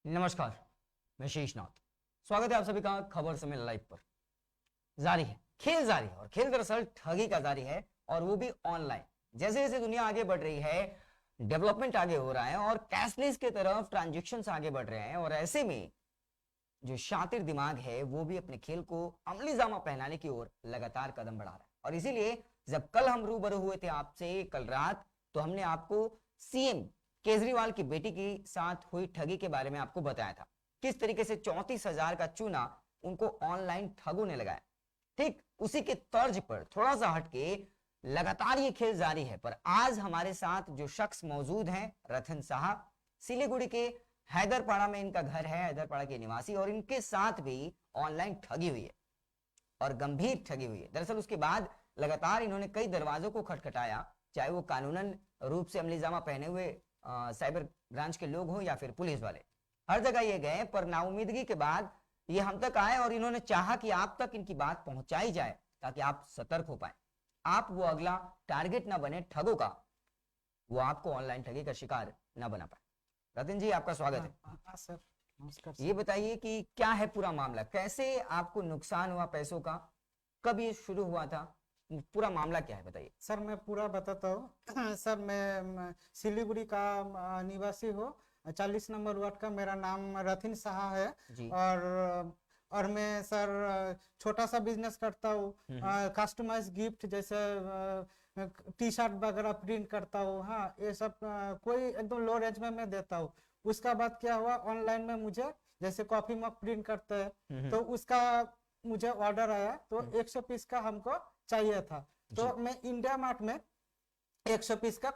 नमस्कार, मैं शेषनाथ। स्वागत है आप सभी का खबर समय लाइव पर। जारी है खेल, जारी है और खेल दरअसल ठगी का जारी है, और वो भी ऑनलाइन। जैसे जैसे दुनिया आगे बढ़ रही है, डेवलपमेंट आगे हो रहा है और कैशलेस की तरफ ट्रांजेक्शन आगे बढ़ रहे हैं, और ऐसे में जो शातिर दिमाग है वो भी अपने खेल को अमली जामा पहनाने की ओर लगातार कदम बढ़ा रहा है। और इसीलिए जब कल हम रूबरू हुए थे आपसे कल रात, तो हमने आपको सीएम केजरीवाल की बेटी के साथ हुई ठगी के बारे में आपको बताया था, किस तरीके से 34,000 का चूना उनको ऑनलाइन ठगों ने लगाया। ठीक उसी के तर्ज पर थोड़ा सा हटके लगातार ये खेल जारी है, पर आज हमारे साथ जो शख्स मौजूद हैं, रतन साहब, सिलीगुड़ी के हैदरपाड़ा में इनका घर है, हैदरपाड़ा के निवासी, और इनके साथ भी ऑनलाइन ठगी हुई है और गंभीर ठगी हुई है। दरअसल उसके बाद लगातार इन्होंने कई दरवाजों को खटखटाया, चाहे वो कानूनन रूप से अमली जामा पहने हुए साइबर ब्रांच के लोग हो या फिर पुलिस वाले। हर जगह ये गए, पर नाउमीदगी के बाद ये हम तक आए और इन्होंने चाहा कि आप तक इनकी बात पहुंचाई जाए ताकि आप सतर्क हो पाए, आप वो अगला टारगेट ना बने ठगों का, वो आपको ऑनलाइन ठगी का शिकार ना बना पाए। रतन जी, आपका स्वागत है। सर नमस्कार। ये बताइए कि क्या है पूरा मामला, कैसे आपको नुकसान हुआ पैसों का, कब ये शुरू हुआ था, पूरा मामला क्या है बताइए। सर मैं पूरा बताता हूँ। सर मैं सिलीगुड़ी का निवासी हूँ। 40 नंबर वार्ड का मेरा नाम रथिन साहा है जी। और मैं सर छोटा सा बिजनेस करता हूँ, कस्टमाइज गिफ्ट जैसे टी शर्ट वगैरह प्रिंट करता हूँ। हाँ, ये सब कोई एकदम लो रेंज में मैं देता हूँ। उसका बाद क्या हुआ, ऑनलाइन में मुझे जैसे कॉफी मग प्रिंट करते हैं, तो उसका मुझे ऑर्डर आया, तो 100 पीस का हमको चाहिए था। तो मैं इंडिया मार्ट में 100 पीस का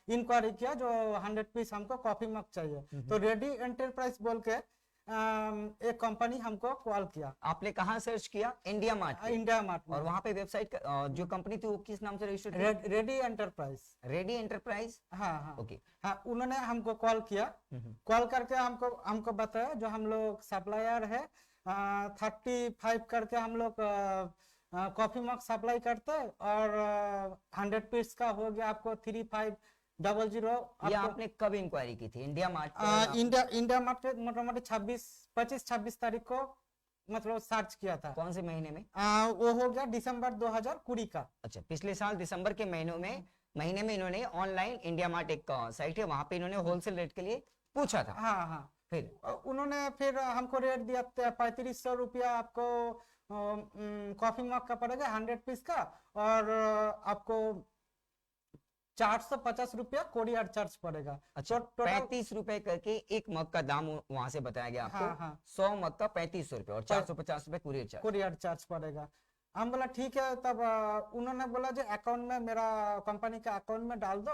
इंक्वायरी किया, जो 100 पीस हमको कॉफी मग चाहिए। तो रेडी एंटरप्राइज बोल के एक कंपनी हमको कॉल किया। आपने कहाँ सर्च किया? India mart. इंडिया मार्ट में। और वहां पे वेबसाइट जो कंपनी थी वो किस नाम से रजिस्टर्ड थी? Ready enterprise. Ready enterprise. हाँ हाँ ओके। हाँ, उन्होंने हमको कॉल किया। कॉल करके हमको बताया जो हम लोग सप्लायर है, 35 करके हम लोग कॉफी मग सप्लाई करते, और 100 पीस का हो गया आपको 3500। ये आपने कब इंक्वायरी की थी? इंडिया मार्ट इंडिया मार्ट मोटामोटी 25 तारीख को मतलब सर्च किया था। कौन से महीने में? वो हो गया दिसंबर 2020 का। अच्छा, पिछले साल दिसंबर के महीने में इन्होंने ऑनलाइन इंडिया मार्ट एक साइट है, वहां पे इन्होंने होलसेल रेट के लिए पूछा था। हाँ हाँ, फिर उन्होंने फिर हमको रेट दिया 3500 रुपया आपको कॉफी मग का पड़ेगा 100 पीस का, और आपको 450 रुपया कोरियर चार्ज पड़ेगा। अच्छा, 35 रुपए करके एक मग का दाम वहां से बताया गया आपको। हाँ हाँ, 100 मग का 3500 रुपए और 450 रुपए कोरियर चार्ज पड़ेगा। हम बोला ठीक है। तब उन्होंने बोला जो अकाउंट में, मेरा कंपनी का अकाउंट में डाल दो,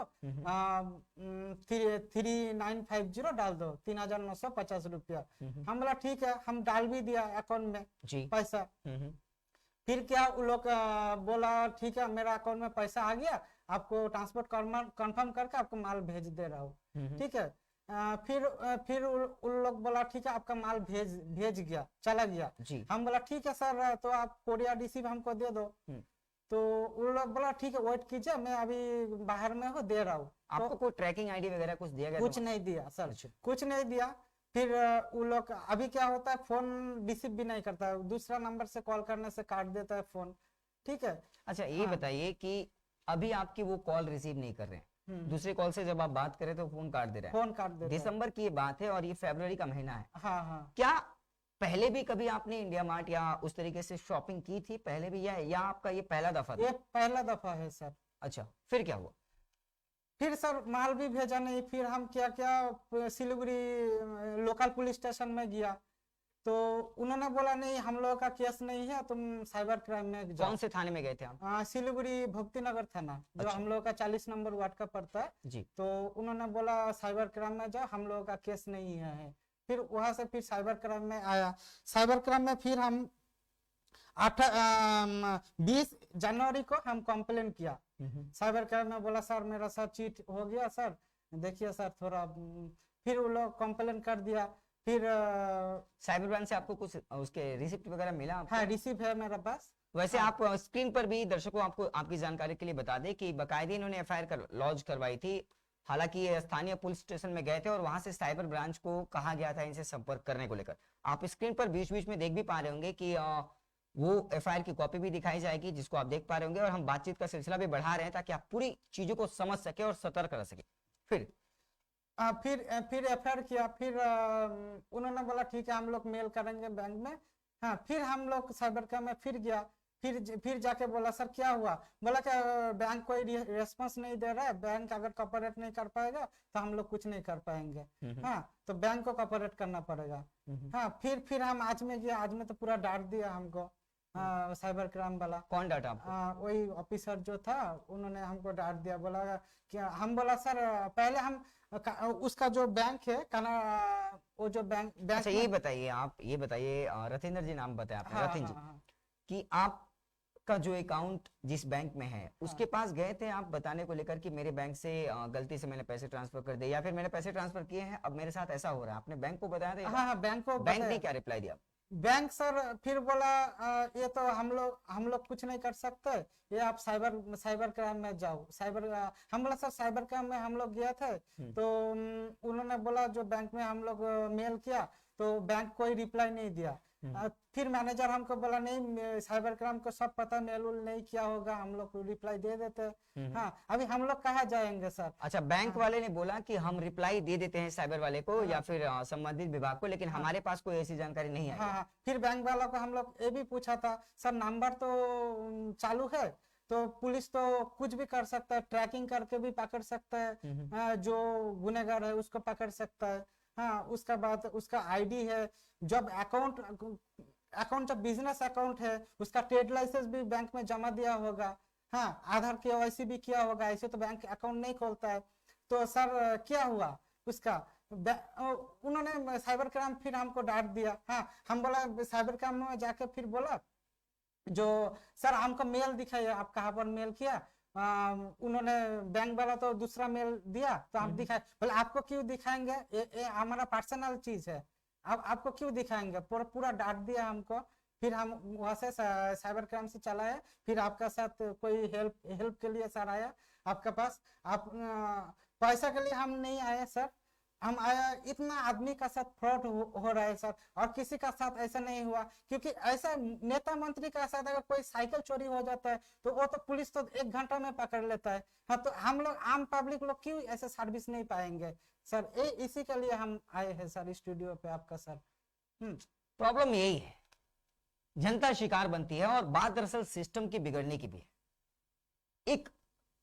3950 डाल दो, 3950 रुपया। हम बोला ठीक है, हम डाल भी दिया अकाउंट में जी पैसा। फिर क्या उन लोग बोला ठीक है, मेरा अकाउंट में पैसा आ गया, आपको ट्रांसपोर्ट कंफर्म करके आपको माल भेज दे रहा हूँ। ठीक है। फिर उन लोग बोला ठीक है, आपका माल भेज गया, चला गया जी। हम बोला ठीक है सर, तो आप कोरियर रिसीव हमको दे दो। तो उन लोग बोला ठीक है, वेट कीजिए, मैं अभी बाहर में हूँ, दे रहा हूँ। आपको कोई ट्रैकिंग आईडी वगैरह कुछ दिया गया? कुछ नहीं दिया सर, कुछ नहीं दिया। फिर वो लोग अभी क्या होता है, फोन रिसीव भी नहीं करता है, दूसरा नंबर से कॉल करने से काट देता है फोन। ठीक है। अच्छा, ये बताइए कि अभी आपकी वो कॉल रिसीव नहीं कर रहे हैं, दूसरे कॉल से जब आप बात करें तो फोन काट दे रहे हैं। फोन काट दे। दिसंबर की ये बात है और ये फरवरी का महीना है। हाँ हाँ। क्या पहले भी कभी आपने इंडिया मार्ट या उस तरीके से शॉपिंग की थी पहले भी, या आपका ये पहला दफा था? ये पहला दफा है सर। अच्छा, फिर क्या हुआ? फिर सर माल भी भेजा नहीं। फिर हम क्या सिलीगुड़ी लोकल पुलिस स्टेशन में गया, तो उन्होंने बोला नहीं, हम लोगों का केस नहीं है, तुम साइबर क्राइम में जाओ। कौन से थाने में गए थे आप? सिलीगुड़ी भक्ति नगर थाना, जो हम लोगों का 40 नंबर वार्ड का पड़ता है जी। तो उन्होंने बोला साइबर क्राइम में जाओ, हम लोगों का केस नहीं है। फिर वहां से फिर साइबर क्राइम में आया। साइबर क्राइम में फिर हम 20 जनवरी को हम कंप्लेन किया साइबर क्राइम में। बोला सर मेरा साथ चीट हो गया सर, देखिए सर थोड़ा। फिर वो लोग कंप्लेन कर दिया। फिर साइबर ब्रांच से आपको कुछ उसके रिसिप्ट वगैरह मिला आपको? हाँ, रिसिप्ट है मेरे पास। वैसे आप स्क्रीन पर भी दर्शकों आपको आपकी जानकारी के लिए बता दें कि बकायदे इन्होंने एफआईआर लॉन्च करवाई थी हालांकि ये स्थानीय पुलिस स्टेशन में गए थे और वहां से साइबर ब्रांच को कहा गया था इनसे संपर्क करने को लेकर। आप स्क्रीन पर बीच बीच में देख भी पा रहे होंगे कि वो एफआईआर की कॉपी भी दिखाई जाएगी, जिसको आप देख पा रहे होंगे, और हम बातचीत का सिलसिला भी बढ़ा रहे हैं ताकि आप पूरी चीजों को समझ सके और सतर्क रह सके। फिर फिर एफआईआर किया, फिर उन्होंने बोला ठीक है हम लोग मेल करेंगे बैंक में। हाँ, फिर हम लोग साइबर कैम में फिर गया, फिर जाके बोला सर क्या हुआ, बोला कि बैंक कोई रेस्पॉन्स नहीं दे रहा है, बैंक अगर कॉपरेट नहीं कर पाएगा तो हम लोग कुछ नहीं कर पाएंगे। हाँ, तो बैंक को कॉपरेट करना पड़ेगा। हाँ, फिर हम आज में गया, आज में तो पूरा डांट दिया हमको साइबर क्राइम वाला। कौन डांटा आपको? वही ऑफिसर जो था उन्होंने हमको डांट दिया, बोला कि हम बोला सर पहले हम उसका जो बैंक है वो जो बैंक अच्छा ये बताइए, आप ये बताइए, रथिंदर जी नाम बताया आपने, हाँ, रथिन जी, हाँ, कि आपका जो अकाउंट जिस बैंक में है उसके पास गए थे आप बताने को लेकर कि मेरे बैंक से गलती से मैंने पैसे ट्रांसफर कर दिए या फिर मैंने पैसे ट्रांसफर किए हैं, अब मेरे साथ ऐसा हो रहा है, आपने बैंक को बताया था? हाँ, बैंक को बैंक ने क्या रिप्लाई दिया? बैंक सर फिर बोला ये तो हम लोग कुछ नहीं कर सकते, ये आप साइबर क्राइम में जाओ। हम बोला सर साइबर क्राइम में हम लोग गए थे तो उन्होंने बोला जो बैंक में हम लोग मेल किया तो बैंक कोई रिप्लाई नहीं दिया। फिर मैनेजर हमको बोला नहीं साइबर क्राइम को सब पता, मेल उल नहीं किया होगा, हम लोग रिप्लाई दे देते। हाँ, अभी हम लोग कहाँ जाएंगे सर? अच्छा, बैंक वाले ने बोला कि हम रिप्लाई दे देते हैं साइबर वाले को या फिर संबंधित विभाग को, लेकिन हमारे पास कोई ऐसी जानकारी नहीं आई। हाँ, फिर बैंक वालों को हम लोग ये भी पूछा था सर नंबर तो चालू है तो पुलिस तो कुछ भी कर सकता है, ट्रैकिंग करके भी पकड़ सकता है, जो गुनहगार है उसको पकड़ सकता है। हाँ, उसका बाद उसका आईडी है, जब अकाउंट जब बिजनेस अकाउंट है उसका ट्रेड लाइसेंस भी बैंक में जमा दिया होगा। हाँ, आधार केवाईसी भी किया होगा, ऐसे तो बैंक अकाउंट नहीं खोलता है। तो सर क्या हुआ उसका? उन्होंने साइबर क्राइम फिर हमको डांट दिया। हाँ, हम बोला साइबर क्राइम में जाके फिर बोला जो सर हमको मेल दिखाइए, आप कहाँ पर मेल किया? उन्होंने बैंक वाला तो दूसरा मेल दिया तो आप दिखाए, बोले आपको क्यों दिखाएंगे, ये हमारा पर्सनल चीज है, आपको क्यों दिखाएंगे? पूरा डांट दिया हमको। फिर हम वहां से साइबर क्राइम से चला है, फिर आपका साथ कोई हेल्प के लिए सर आया आपके पास। आप पैसा के लिए हम नहीं आए सर, हम आया इतना आदमी का साथ फ्रॉड हो रहा है सर, और किसी का साथ ऐसा नहीं हुआ, क्योंकि ऐसा नेता मंत्री का साथ अगर कोई साइकिल चोरी हो जाता है तो वो तो पुलिस तो 1 घंटा में पकड़ लेता है। हाँ, तो हम लोग आम पब्लिक लोग क्यों ऐसे सर्विस नहीं पाएंगे सर? इसी के लिए हम आए हैं सर स्टूडियो पे आपका सर। प्रॉब्लम यही है, जनता शिकार बनती है और बात दरअसल सिस्टम की बिगड़ने की भी है। एक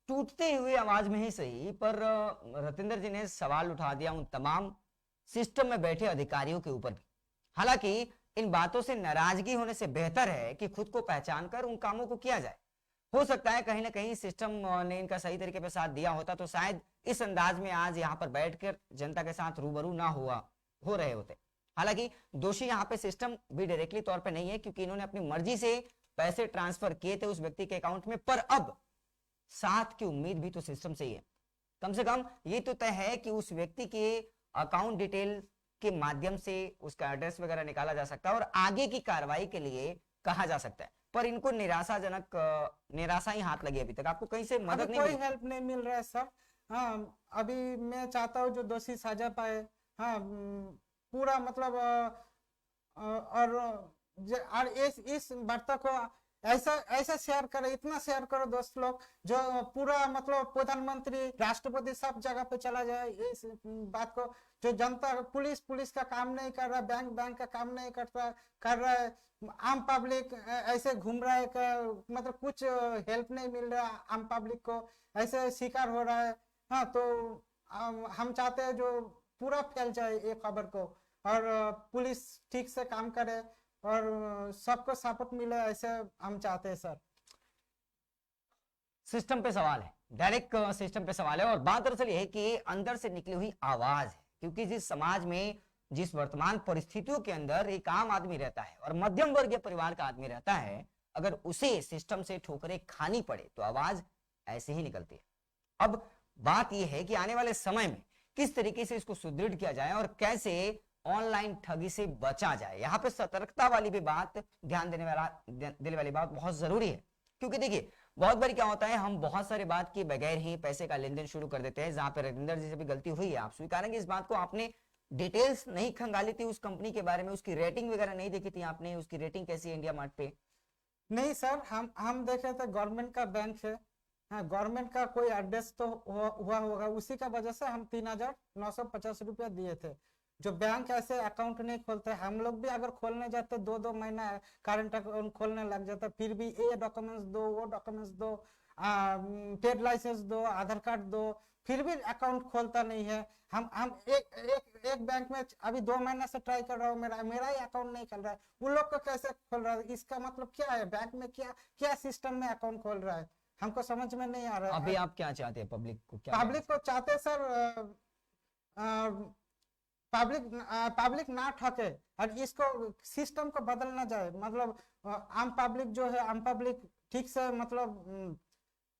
टूटते हुए आवाज में ही सही, पर रतिंदर जी ने सवाल उठा दिया उन तमाम सिस्टम में बैठे अधिकारियों के ऊपर भी। हालांकि इन बातों से नाराजगी होने से बेहतर है कि खुद को पहचान कर उन कामों को किया जाए। हो सकता है कहीं ना कहीं सिस्टम ने इनका सही तरीके पे साथ दिया होता तो शायद इस अंदाज में आज यहाँ पर बैठकर जनता के साथ रूबरू ना हो रहे होते। हालांकि दोषी यहाँ पे सिस्टम भी डायरेक्टली तौर पे नहीं है, क्योंकि इन्होंने अपनी मर्जी से पैसे ट्रांसफर किए थे उस व्यक्ति के अकाउंट में, पर अब साथ की उम्मीद भी तो सिस्टम से ही है। कम से कम ये तो तय है कि उस व्यक्ति के अकाउंट डिटेल के माध्यम से उसका एड्रेस वगैरह निकाला जा सकता है और आगे की कार्रवाई के लिए कहा जा सकता है, पर इनको निराशा ही हाथ लगी अभी तक। आपको कहीं से मदद नहीं, कोई हेल्प नहीं मिल रहा है सर। हाँ, अभी मैं चाहता हूँ जो दोषी सजा पाए। हाँ, पूरा मतलब और इस वार्ता को ऐसा शेयर करो, इतना शेयर करो दोस्त लोग, जो पूरा मतलब प्रधानमंत्री राष्ट्रपति सब जगह पे चला जाए इस बात को। जो जनता पुलिस का काम नहीं कर रहा, बैंक का काम नहीं कर रहा है, आम पब्लिक ऐसे घूम रहा है, मतलब कुछ हेल्प नहीं मिल रहा आम पब्लिक को, ऐसे शिकार हो रहा है। हाँ, तो हम चाहते हैं जो पूरा फैल जाए ये खबर को और पुलिस ठीक से काम करे और सबको सपोर्ट मिले, ऐसे हम चाहते हैं सर। सिस्टम पे सवाल है, डायरेक्ट सिस्टम पे सवाल है, और बात दरअसल यह है कि अंदर से निकली हुई आवाज है। क्योंकि जिस समाज में, जिस वर्तमान परिस्थितियों के अंदर एक आम आदमी रहता है और मध्यम वर्गीय परिवार का आदमी रहता है, अगर उसे सिस्टम से ठोकरें खानी पड़े तो आवाज ऐसे ही निकलती है। अब बात यह है कि आने वाले समय में किस तरीके से इसको सुदृढ़ किया जाए और कैसे ऑनलाइन ठगी से बचा जाए। यहाँ पे सतर्कता वाली भी बात, ध्यान देने वाली बात बहुत जरूरी है। क्योंकि देखिए, बहुत बार क्या होता है, हम बहुत सारे बात के बगैर ही पैसे का लेन देन शुरू कर देते हैं, जहां पर रविंदर जी से भी गलती हुई है। आप स्वीकारेंगे इस बात को? आपने डिटेल्स नहीं खंगाली थी उस कंपनी के बारे में, उसकी रेटिंग वगैरह नहीं देखी थी आपने, उसकी रेटिंग कैसी है इंडिया मार्ट पे? नहीं सर, हम देखे थे गवर्नमेंट का बैंक है, हाँ गवर्नमेंट का कोई एड्रेस तो हुआ होगा, उसी का वजह से हम 3,950 रुपया दिए थे। जो बैंक ऐसे अकाउंट नहीं खोलते, हम लोग भी अगर खोलने जाते 2-2 महीना करंट अकाउंट खोलने लग जाता, फिर भी ये डॉक्यूमेंट्स दो, वो डॉक्यूमेंट्स दो, ट्रेड लाइसेंस दो, आधार कार्ड दो, फिर भी अकाउंट खोलता नहीं है। हम एक बैंक में अभी 2 महीने से ट्राई कर रहा हूँ, मेरा ही अकाउंट नहीं खोल रहा है, उन लोग को कैसे खोल रहा है? इसका मतलब क्या है? बैंक में क्या क्या सिस्टम में अकाउंट खोल रहा है, हमको समझ में नहीं आ रहा है। अभी आप क्या चाहते हैं? पब्लिक को क्या पब्लिक को चाहते सर, पब्लिक ना ठगे और इसको सिस्टम को बदलना जाए, मतलब आम पब्लिक जो है, आम पब्लिक ठीक से मतलब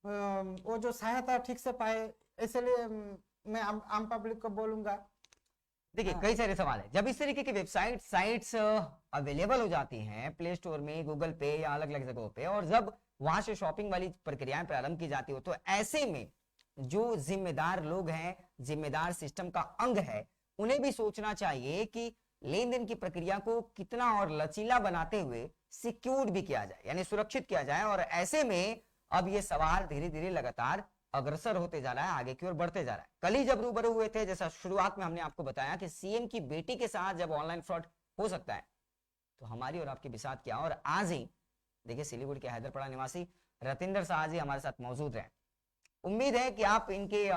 वो जो सहायता ठीक से पाए, इसलिए मैं आम पब्लिक को बोलूंगा। देखिए कई सारे सवाल है। जब इस तरीके की वेबसाइट साइट्स अवेलेबल हो जाती हैं प्ले स्टोर में, गूगल पे या अलग अलग जगहों पे, और जब वहां से शॉपिंग वाली प्रक्रियाएं प्रारंभ की जाती हो, तो ऐसे में जो जिम्मेदार लोग हैं, जिम्मेदार सिस्टम का अंग है, उन्हें भी सोचना चाहिए कि लेन देन की प्रक्रिया को कितना और लचीला बनाते हुए सिक्योर भी किया जाए, यानी सुरक्षित किया जाए। और ऐसे में अब ये सवाल धीरे धीरे लगातार अग्रसर होते जा रहा है, आगे की ओर बढ़ते जा रहा है। कल ही जब रूबरू हुए थे, जैसा शुरुआत में हमने आपको बताया कि सीएम की बेटी के साथ जब ऑनलाइन फ्रॉड हो सकता है, तो हमारी और आपकी भी साथ क्या। और आज ही देखिए सिलीगुड़ी के हैदरपड़ा निवासी रतिंदर शाह जी हमारे साथ मौजूद रहे। उम्मीद है कि आप इनके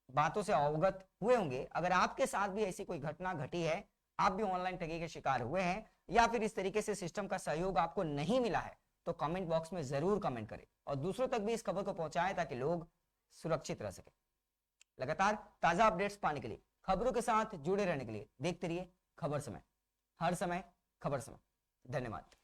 बातों से अवगत हुए होंगे। अगर आपके साथ भी ऐसी कोई घटना घटी है, आप भी ऑनलाइन ठगी के शिकार हुए हैं, या फिर इस तरीके से सिस्टम का सहयोग आपको नहीं मिला है, तो कमेंट बॉक्स में जरूर कमेंट करें और दूसरों तक भी इस खबर को पहुंचाएं ताकि लोग सुरक्षित रह सके। लगातार ताजा अपडेट्स पाने के लिए, खबरों के साथ जुड़े रहने के लिए देखते रहिए खबर समय, हर समय खबर समय। धन्यवाद।